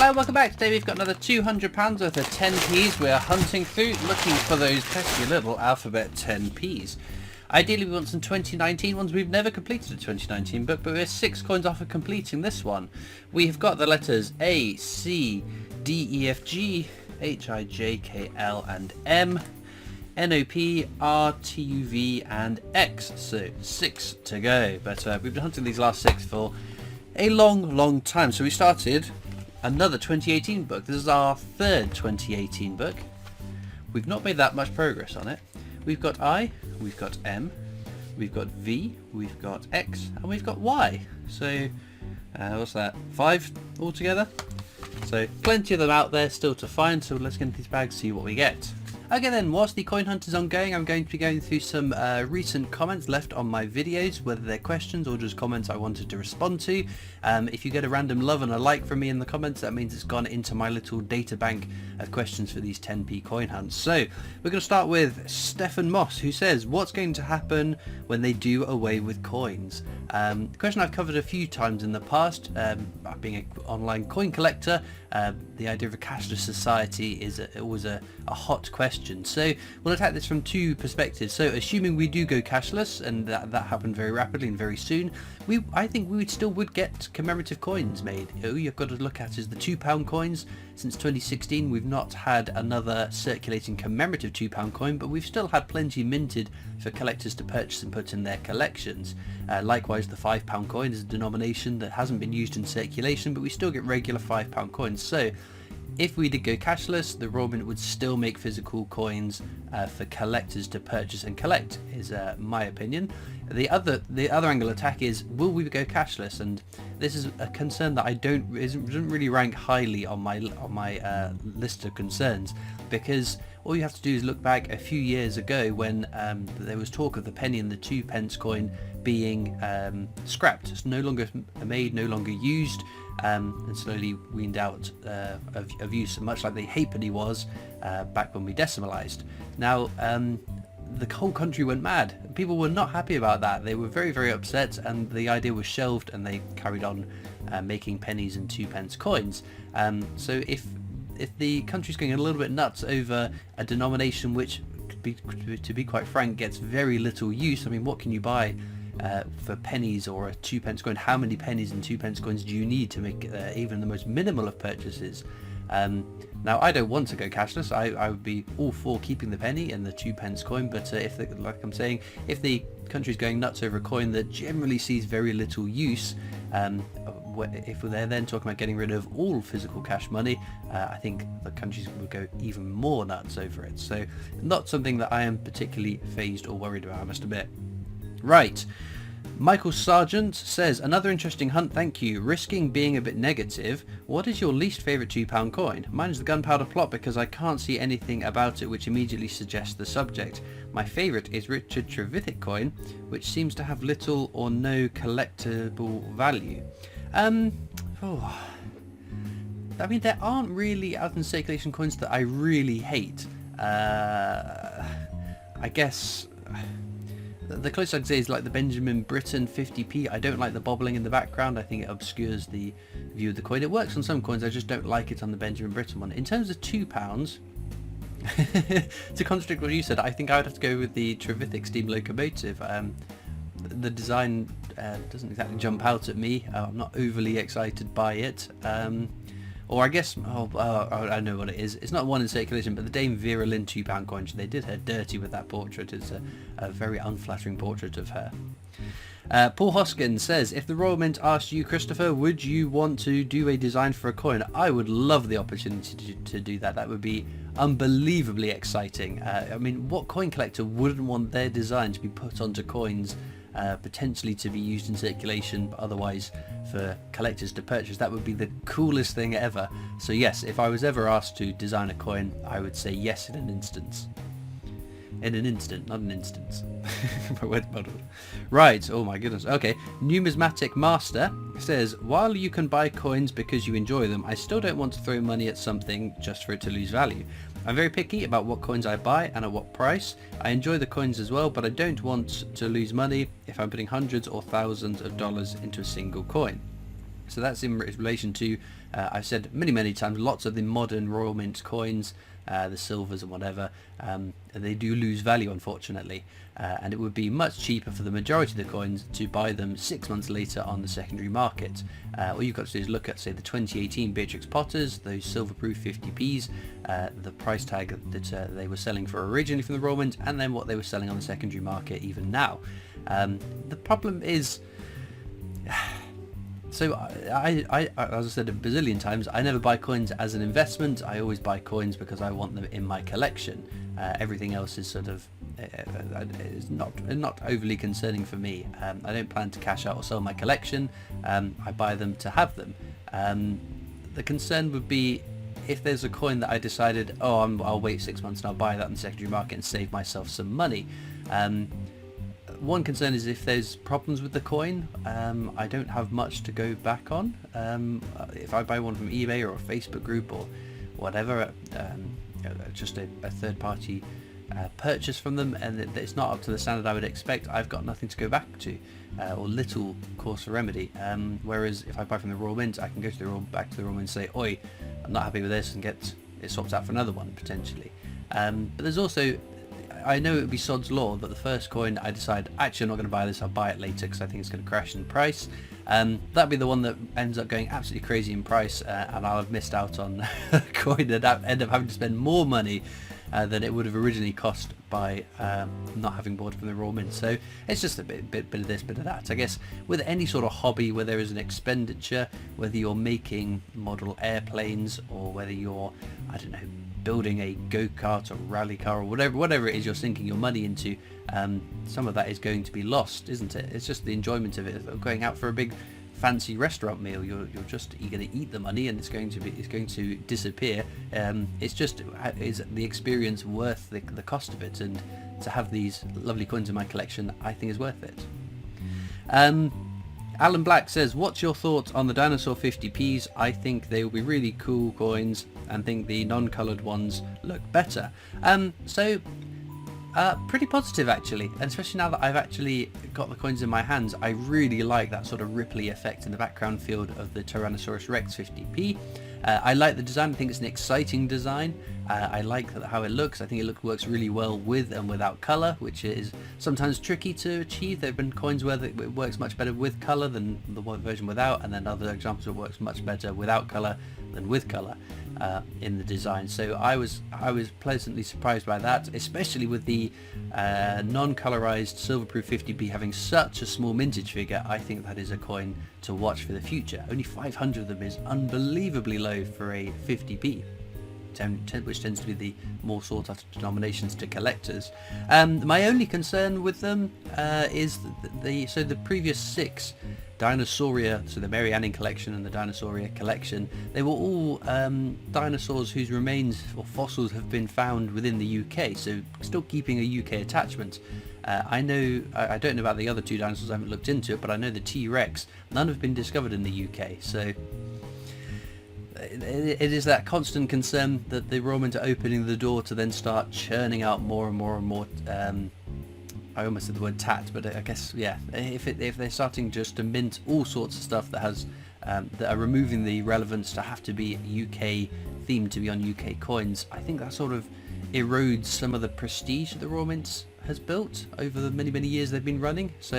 Hello, welcome back. Today we've got another £200 worth of 10p's. We're hunting through, looking for those pesky little alphabet 10p's. Ideally we want some 2019 ones. We've never completed a 2019 book, but we're 6 coins off of completing this one. We've got the letters A, C, D, E, F, G, H, I, J, K, L and M, N, O, P, R, T, U, V and X. So 6 to go. But we've been hunting these last 6 for a long time. So we started another 2018 book. This is our 3rd 2018 book. We've not made that much progress on it. We've got I, we've got M, we've got V, we've got X, and we've got Y. So, what's that? 5 altogether? So, plenty of them out there still to find, so let's get into these bags, see what we get. Okay then, whilst the coin hunt is ongoing, I'm going to be going through some recent comments left on my videos, whether they're questions or just comments I wanted to respond to. If you get a random love and a like from me in the comments, that means it's gone into my little data bank of questions for these 10p coin hunts. So we're going to start with Stefan Moss, who says, what's going to happen when they do away with coins? The question I've covered a few times in the past. Being an online coin collector, the idea of a cashless society is always a hot question. So we'll attack this from 2 perspectives. So assuming we do go cashless, and that happened very rapidly and very soon, I think we still would get commemorative coins made. All you've got to look at is the £2 coins. Since 2016 we've not had another circulating commemorative £2 coin, but we've still had plenty minted for collectors to purchase and put in their collections. Likewise, the £5 coin is a denomination that hasn't been used in circulation, but we still get regular £5 coins. So if we did go cashless, the Royal Mint would still make physical coins for collectors to purchase and collect, is my opinion. The other angle attack is, will we go cashless? And this is a concern that doesn't really rank highly on my list of concerns, because all you have to do is look back a few years ago when there was talk of the penny and the 2p coin being scrapped. It's no longer made, no longer used, and slowly weaned out of use, much like the halfpenny was back when we decimalised. Now the whole country went mad. People were not happy about that. They were very upset, and the idea was shelved, and they carried on making pennies and 2p coins. So if the country's going a little bit nuts over a denomination which, to be quite frank, gets very little use. I mean, what can you buy for pennies or a 2p coin? How many pennies and 2p coins do you need to make even the most minimal of purchases? Now, I don't want to go cashless. I would be all for keeping the penny and the 2p coin, but like I'm saying, if the country's going nuts over a coin that generally sees very little use, if they're then talking about getting rid of all physical cash money, I think the countries will go even more nuts over it. So not something that I am particularly phased or worried about, I must admit. Right. Michael Sargent says, another interesting hunt, thank you. Risking being a bit negative, what is your least favourite £2 coin? Mine is the gunpowder plot, because I can't see anything about it which immediately suggests the subject. My favourite is Richard Trevithick coin, which seems to have little or no collectible value. I mean, there aren't really out in circulation coins that I really hate. I guess the closest I'd say is like the Benjamin Britten 50p. I don't like the bobbling in the background. I think it obscures the view of the coin. It works on some coins, I just don't like it on the Benjamin Britten one. In terms of £2, to contradict what you said, I think I would have to go with the Trevithick steam locomotive. The design doesn't exactly jump out at me. I'm not overly excited by it. Or I guess, I know what it is. It's not one in circulation, but the Dame Vera Lynn £2 coin. They did her dirty with that portrait. It's a very unflattering portrait of her. Paul Hoskins says, if the Royal Mint asked you, Christopher, would you want to do a design for a coin? I would love the opportunity to do that. That would be unbelievably exciting. I mean, what coin collector wouldn't want their design to be put onto coins, potentially to be used in circulation, but otherwise for collectors to purchase? That would be the coolest thing ever. So yes, if I was ever asked to design a coin, I would say yes in an instance. In an instant, not an instance. Right, oh my goodness. Okay, Numismatic Master says, while you can buy coins because you enjoy them, I still don't want to throw money at something just for it to lose value. I'm very picky about what coins I buy and at what price. I enjoy the coins as well, but I don't want to lose money if I'm putting hundreds or thousands of dollars into a single coin. So that's in relation to, I've said many times, lots of the modern Royal Mint coins, the silvers and whatever, they do lose value, unfortunately, and it would be much cheaper for the majority of the coins to buy them 6 months later on the secondary market. All you've got to do is look at, say, the 2018 Beatrix Potters, those silver-proof 50p's, the price tag that they were selling for originally from the Royal Mint, and then what they were selling on the secondary market even now. The problem is... So I, as I said a bazillion times, I never buy coins as an investment. I always buy coins because I want them in my collection. Everything else is sort of is not overly concerning for me. I don't plan to cash out or sell my collection. I buy them to have them. The concern would be if there's a coin that I decided, I'll wait 6 months and I'll buy that in the secondary market and save myself some money. One concern is if there's problems with the coin. I don't have much to go back on. If I buy one from eBay or a Facebook group or whatever, just a third party purchase from them, and it's not up to the standard I would expect, I've got nothing to go back to, or little course of remedy. Whereas if I buy from the Royal Mint, I can go to back to the Royal Mint and say, oi, I'm not happy with this, and get it swapped out for another one potentially. But there's also, I know it would be sod's law that the first coin I decide, actually I'm not going to buy this, I'll buy it later because I think it's going to crash in price. That'd be the one that ends up going absolutely crazy in price, and I'll have missed out on a coin that end up having to spend more money than it would have originally cost by not having bought it from the Royal Mint. So it's just a bit of this, bit of that. I guess with any sort of hobby where there is an expenditure, whether you're making model airplanes or whether you're, I don't know, building a go-kart or rally car or whatever it is you're sinking your money into, some of that is going to be lost, isn't it? It's just the enjoyment of it, of going out for a big fancy restaurant meal. You're going to eat the money and it's going to disappear. It's just, is the experience worth the cost of it? And to have these lovely coins in my collection, I think is worth it. Alan Black says, what's your thoughts on the Dinosaur 50p's? I think they will be really cool coins and think the non-coloured ones look better. Pretty positive actually, and especially now that I've actually got the coins in my hands, I really like that sort of ripply effect in the background field of the Tyrannosaurus Rex 50p. I like the design. I think it's an exciting design. I like how it looks. I think it works really well with and without colour, which is sometimes tricky to achieve. There have been coins where it works much better with colour than the version without, and then other examples where it works much better without colour than with colour in the design. So I was pleasantly surprised by that, especially with the non-colorized silverproof 50p having such a small mintage figure. I think that is a coin to watch for the future. Only 500 of them is unbelievably low for a 50p, which tends to be the more sought after denominations to collectors. My only concern with them is the previous 6 Dinosauria, so the Mary Anning collection and the Dinosauria collection, they were all dinosaurs whose remains or fossils have been found within the UK, so still keeping a UK attachment. I don't know about the other 2 dinosaurs, I haven't looked into it, but I know the T-Rex, none have been discovered in the UK, so it is that constant concern that the Royal Mint are opening the door to then start churning out more and more and more, I almost said the word tat, but I guess, yeah, if they're starting just to mint all sorts of stuff that has that are removing the relevance to have to be UK themed to be on UK coins, I think that sort of erodes some of the prestige that the Royal Mint has built over the many years they've been running. So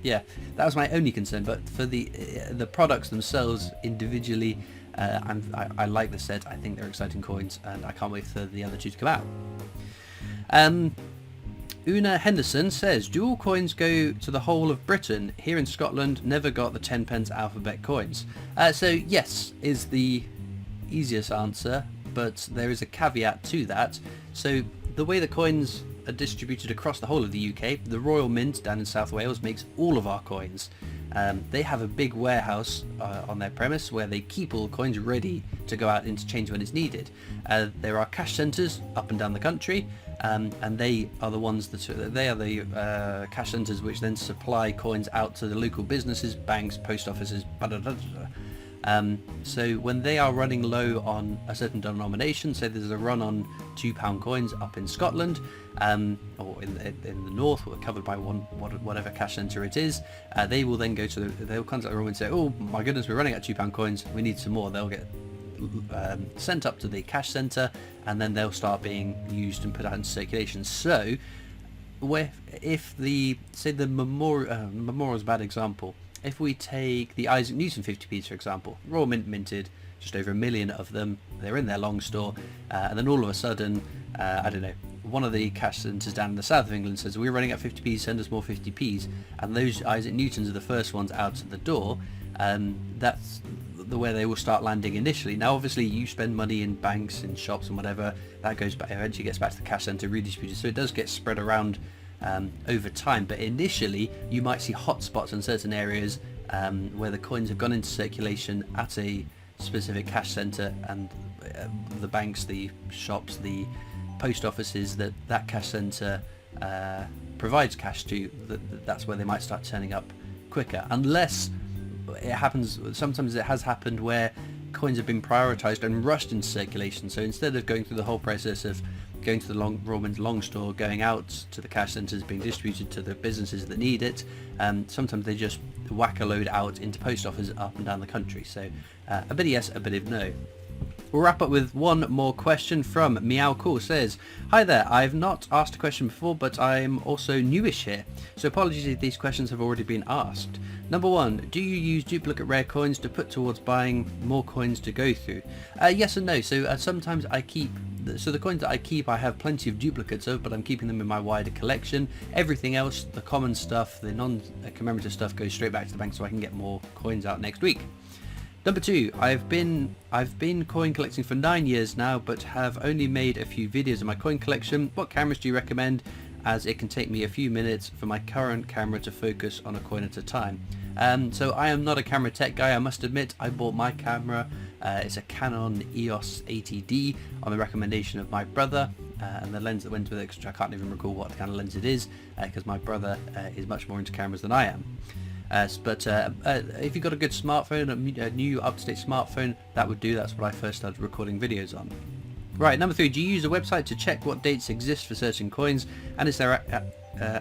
yeah, that was my only concern. But for the products themselves individually, I like the set. I think they're exciting coins, and I can't wait for the other 2 to come out. Una Henderson says, do all coins go to the whole of Britain? Here in Scotland, never got the 10p alphabet coins. So yes is the easiest answer, but there is a caveat to that. So the way the coins are distributed across the whole of the UK, the Royal Mint down in South Wales makes all of our coins. They have a big warehouse on their premise where they keep all the coins ready to go out interchange when it's needed. There are cash centres up and down the country, and they are the ones cash centres which then supply coins out to the local businesses, banks, post offices, So when they are running low on a certain denomination, say there's a run on £2 coins up in Scotland, or in the north, or covered by whatever cash centre it is, they will then go to they'll contact the room and say, oh my goodness, we're running out of £2 coins, we need some more. They'll get sent up to the cash centre, and then they'll start being used and put out into circulation. So if the Memorial is a bad example. If we take the Isaac Newton 50p's for example, Royal Mint minted just over 1 million of them, they're in their long store, and then all of a sudden, I don't know, one of the cash centres down in the south of England says, we're running out 50p's, send us more 50p's, and those Isaac Newtons are the first ones out of the door. That's where they will start landing initially. Now obviously you spend money in banks, in shops and whatever, that goes back, eventually gets back to the cash centre, redistributed, so it does get spread around over time, but initially you might see hotspots in certain areas where the coins have gone into circulation at a specific cash centre, and the banks, the shops, the post offices that cash centre provides cash to, that's where they might start turning up quicker, unless it happens. Sometimes it has happened where coins have been prioritised and rushed into circulation, so instead of going through the whole process of going to the Royal Mint long store, going out to the cash centres, being distributed to the businesses that need it, sometimes they just whack a load out into post offices up and down the country. So a bit of yes, a bit of no. We'll wrap up with one more question from Meow Cool. Says, hi there, I've not asked a question before, but I'm also newish here, so apologies if these questions have already been asked. Number one, do you use duplicate rare coins to put towards buying more coins to go through? Yes and no. So sometimes I keep, so the coins that I keep I have plenty of duplicates of, but I'm keeping them in my wider collection. Everything else, the common stuff, the non-commemorative stuff, goes straight back to the bank so I can get more coins out next week. Number two, I've been coin collecting for 9 years now, but have only made a few videos of my coin collection. What cameras do you recommend, as it can take me a few minutes for my current camera to focus on a coin at a time? So I am not a camera tech guy, I must admit. I bought my camera, it's a Canon EOS 80D on the recommendation of my brother, and the lens that went with it, because I can't even recall what kind of lens it is, because my brother is much more into cameras than I am. But if you've got a good smartphone, a new up-to-date smartphone, that would do. That's what I first started recording videos on. Right, number three, do you use a website to check what dates exist for certain coins, and is there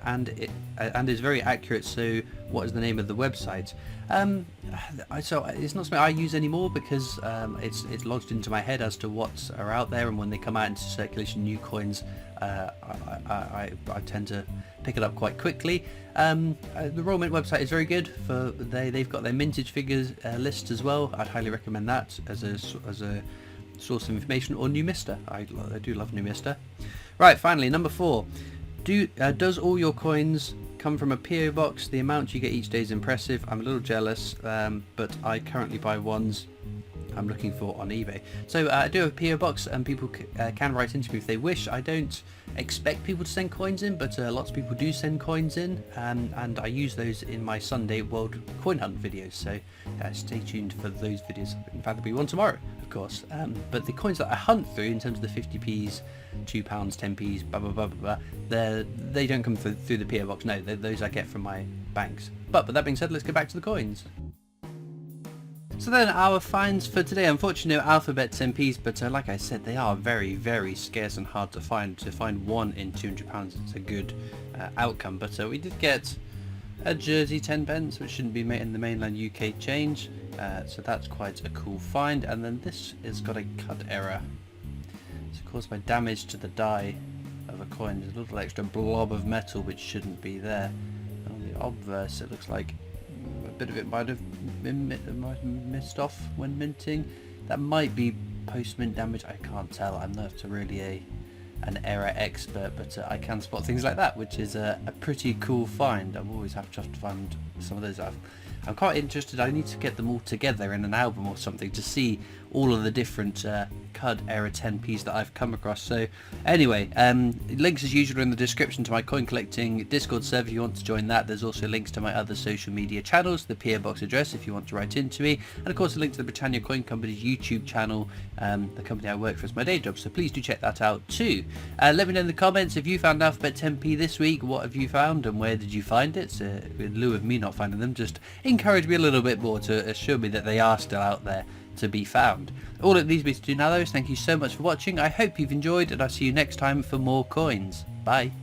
and is very accurate? So what is the name of the website? So it's not something I use anymore, because it's lodged into my head as to what are out there, and when they come out into circulation, new coins, I tend to pick it up quite quickly. The Royal Mint website is very good. They've got their mintage figures list as well. I'd highly recommend that as a source of information, or New Mister. I do love New Mister. Right, finally, number four. Does all your coins come from a PO box? The amount you get each day is impressive. I'm a little jealous, but I currently buy ones I'm looking for on eBay. So I do have a PO box, and people can write into me if they wish. I don't expect people to send coins in, but lots of people do send coins in, and I use those in my Sunday World Coin Hunt videos, so stay tuned for those videos. In fact, there'll be one tomorrow, of course. But the coins that I hunt through, in terms of the 50p's, £2, 10p's, blah blah blah blah blah, they don't come through the PO box. No, those I get from my banks. But that being said, let's get back to the coins. So then, our finds for today. Unfortunately, no alphabet 10p's, but like I said, they are very, very scarce and hard to find. To find one in £200, it's a good outcome. But we did get a Jersey 10p, which shouldn't be in the mainland UK change. So that's quite a cool find. And then this has got a cut error. It's caused by damage to the die of a coin. There's a little extra blob of metal which shouldn't be there. On the obverse, it looks like a bit of it might have missed off when minting. That might be post-mint damage, I can't tell. I'm not really an error expert, but I can spot things like that, which is a pretty cool find. I'm always happy to find some of those. I'm quite interested. I need to get them all together in an album or something to see all of the different CUD error 10p's that I've come across. So anyway, links as usual in the description to my coin collecting Discord server if you want to join that. There's also links to my other social media channels, the PO box address if you want to write into me, and of course a link to the Britannia Coin Company's YouTube channel, the company I work for as my day job, so please do check that out too. Let me know in the comments if you found alphabet 10p this week. What have you found and where did you find it? So in lieu of me not finding them, just encourage me a little bit more to assure me that they are still out there to be found. All it leaves me to do now though is thank you so much for watching. I hope you've enjoyed, and I'll see you next time for more coins. Bye.